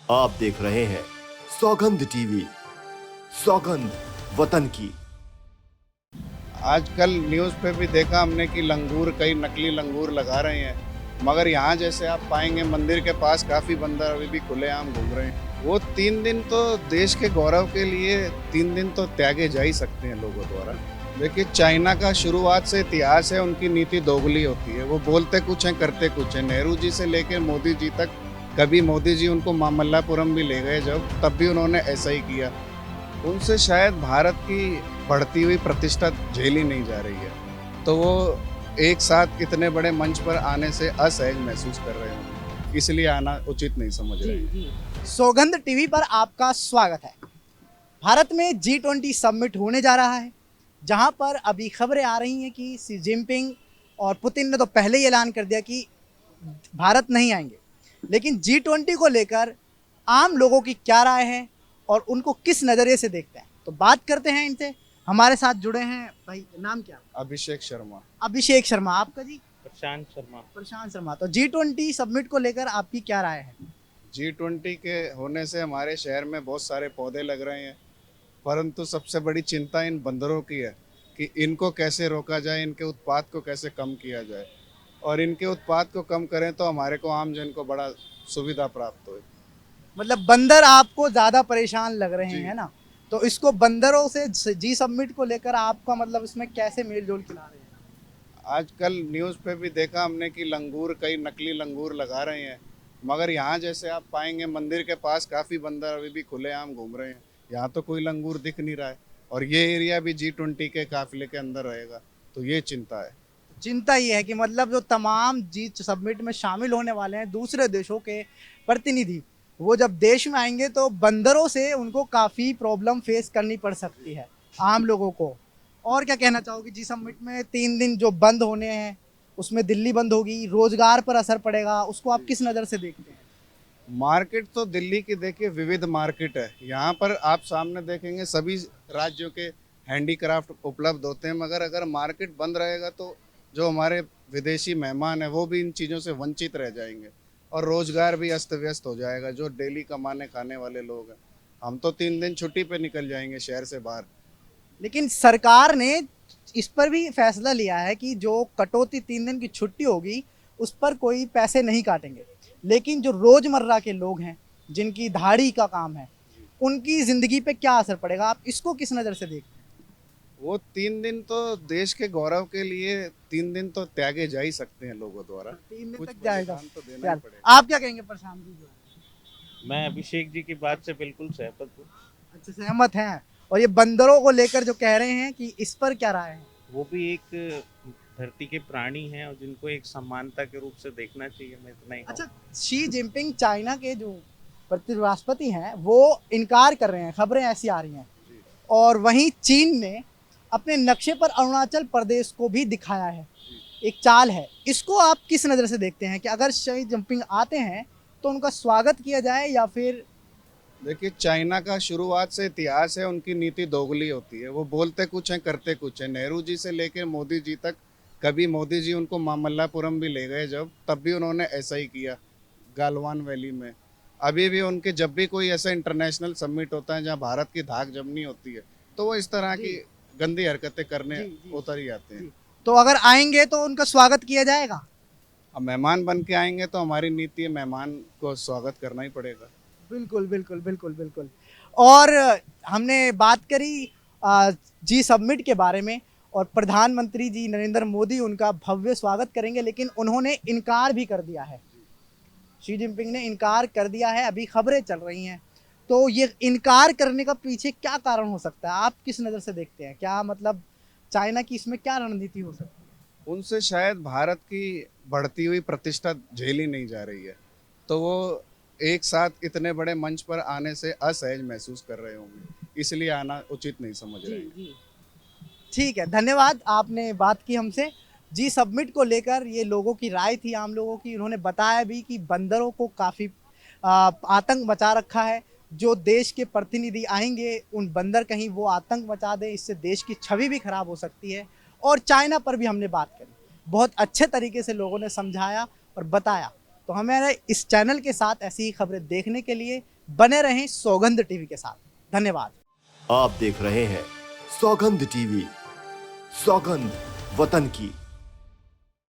आप देख रहे हैं सौगंध टीवी, सौगंध वतन की। आजकल न्यूज़ पे भी देखा हमने कि लंगूर, कई नकली लंगूर लगा रहे हैं, मगर यहाँ जैसे आप पाएंगे मंदिर के पास काफ़ी बंदर अभी भी खुलेआम घूम रहे हैं। वो 3 दिन तो देश के गौरव के लिए 3 दिन तो त्यागे जा ही सकते हैं लोगों द्वारा। देखिए, चाइना का शुरुआत से इतिहास है, उनकी नीति दोगली होती है। वो बोलते कुछ हैं, करते कुछ हैं। नेहरू जी से लेकर मोदी जी तक, कभी मोदी जी उनको मामल्लापुरम भी ले गए जब, तब भी उन्होंने ऐसा ही किया। उनसे शायद भारत की बढ़ती हुई प्रतिष्ठा झेली नहीं जा रही है, तो वो एक साथ इतने बड़े मंच पर आने से असहज महसूस कर रहे हो, इसलिए आना उचित नहीं समझ रहे हैं। सौगंध टीवी पर आपका स्वागत है। भारत में G20 समिट होने जा रहा है, जहां पर अभी खबरें आ रही हैं कि शी जिनपिंग और पुतिन ने तो पहले ही ऐलान कर दिया कि भारत नहीं आएंगे, लेकिन G20 को लेकर आम लोगों की क्या राय है और उनको किस नज़रिए से देखते हैं, तो बात करते हैं इनसे। हमारे साथ जुड़े हैं भाई, नाम क्या? अभिषेक शर्मा। अभिषेक शर्मा। आपका जी? प्रशांत शर्मा। प्रशांत शर्मा। तो G20 समिट को लेकर आपकी क्या राय है? G20 के होने से हमारे शहर में बहुत सारे पौधे लग रहे हैं, परंतु सबसे बड़ी चिंता इन बंदरों की है कि इनको कैसे रोका जाए, इनके उत्पाद को कैसे कम किया जाए, और इनके उत्पाद को कम करें तो हमारे को आम जन को बड़ा सुविधा प्राप्त हो। मतलब बंदर आपको ज़्यादा परेशान लग रहे जी। हैं ना, तो इसको बंदरों से जी समिट को लेकर आपका मतलब इसमें कैसे मेल जोल खिला रहे हैं? आजकल न्यूज़ पे भी देखा हमने कि लंगूर, कई नकली लंगूर लगा रहे हैं, मगर यहाँ जैसे आप पाएंगे मंदिर के पास काफ़ी बंदर अभी भी खुलेआम घूम रहे हैं। यहाँ तो कोई लंगूर दिख नहीं रहा है, और ये एरिया भी G20 के काफिले के अंदर रहेगा, तो ये चिंता है। चिंता ये है कि मतलब जो तमाम जी समिट में शामिल होने वाले हैं दूसरे देशों के प्रतिनिधि, वो जब देश में आएंगे तो बंदरों से उनको काफ़ी प्रॉब्लम फेस करनी पड़ सकती है आम लोगों को। और क्या कहना चाहोगे? जी समिट में 3 दिन जो बंद होने हैं, उसमें दिल्ली बंद होगी, रोजगार पर असर पड़ेगा, उसको आप किस नज़र से देखते हैं? मार्केट तो दिल्ली की देखिए विविध मार्केट है, यहाँ पर आप सामने देखेंगे सभी राज्यों के हैंडीक्राफ्ट उपलब्ध होते हैं, मगर अगर मार्केट बंद रहेगा तो जो हमारे विदेशी मेहमान हैं वो भी इन चीज़ों से वंचित रह जाएंगे, और रोज़गार भी अस्त व्यस्त हो जाएगा। जो डेली कमाने खाने वाले लोग हैं, हम तो 3 दिन छुट्टी पे निकल जाएंगे शहर से बाहर। लेकिन सरकार ने इस पर भी फैसला लिया है कि जो कटौती 3 दिन की छुट्टी होगी उस पर कोई पैसे नहीं काटेंगे, लेकिन जो रोजमर्रा के लोग हैं जिनकी दिहाड़ी का काम है, उनकी जिंदगी पे क्या असर पड़ेगा? आप इसको किस नज़र से देखते हैं? वो 3 दिन तो देश के गौरव के लिए 3 दिन तो त्यागे जा ही सकते हैं लोगों द्वारा। 3 दिन कुछ तक जाएगा। बलिदान तो देना ही यार, पड़ेगा। आप क्या कहेंगे प्रशांत जी? जो है, मैं अभिषेक जी की बात से बिल्कुल सहमत हूँ। अच्छा, सहमत हैं। और ये बंदरों को लेकर जो कह रहे हैं कि इस पर क्या राय है? वो भी एक धरती के प्राणी हैं और जिनको एक समानता के रूप से देखना चाहिए, मैं इतना ही कहूँगा। अच्छा, शी जिनपिंग चाइना के जो राष्ट्रपति हैं वो इनकार कर रहे हैं, खबरें ऐसी आ रही हैं। और वहीं चीन ने अपने नक्शे पर अरुणाचल प्रदेश को भी दिखाया है, एक चाल है। इसको आप किस नज़र से देखते हैं कि अगर शी जिनपिंग आते हैं तो उनका स्वागत किया जाए या फिर? देखिए, चाइना का शुरुआत से इतिहास है, उनकी नीति दोगली होती है। वो बोलते कुछ हैं, करते कुछ हैं। नेहरू जी से लेकर मोदी जी तक, कभी मोदी जी उनको मामल्लापुरम भी ले गए जब, तब भी उन्होंने ऐसा ही किया गालवान वैली में। अभी भी उनके जब भी कोई ऐसा इंटरनेशनल समिट होता है जहाँ भारत की धाक जमनी होती है, तो वो इस तरह की गंदी हरकतें करने जी। उतर ही आते हैं। तो अगर आएंगे तो उनका स्वागत किया जाएगा? अब मेहमान बन के आएंगे तो हमारी नीति है, मेहमान को स्वागत करना ही पड़ेगा। बिल्कुल बिल्कुल बिल्कुल बिल्कुल। और हमने बात करी जी समिट के बारे में, और प्रधानमंत्री जी नरेंद्र मोदी उनका भव्य स्वागत करेंगे, लेकिन उन्होंने इनकार भी कर दिया है। शी जिनपिंग ने इनकार कर दिया है, अभी खबरें चल रही हैं। तो ये इनकार करने का पीछे क्या कारण हो सकता है? आप किस नज़र से देखते हैं? क्या मतलब चाइना की इसमें क्या रणनीति हो सकती है? उनसे शायद भारत की बढ़ती हुई प्रतिष्ठा झेली नहीं जा रही है, तो वो एक साथ इतने बड़े मंच पर आने से असहज महसूस कर रहे होंगे, इसलिए आना उचित नहीं समझ रहे हैं। ठीक है, धन्यवाद, आपने बात की हमसे। जी समिट को लेकर ये लोगों की राय थी, आम लोगों की। उन्होंने बताया भी कि बंदरों को काफ़ी आतंक मचा रखा है। जो देश के प्रतिनिधि आएंगे, उन बंदर कहीं वो आतंक मचा दें, इससे देश की छवि भी खराब हो सकती है। और चाइना पर भी हमने बात करी, बहुत अच्छे तरीके से लोगों ने समझाया और बताया तो हमारे इस चैनल के साथ ऐसी ही खबरें देखने के लिए बने रहें सौगंध टीवी के साथ। धन्यवाद। आप देख रहे हैं सौगंध टीवी, सौगंध वतन की।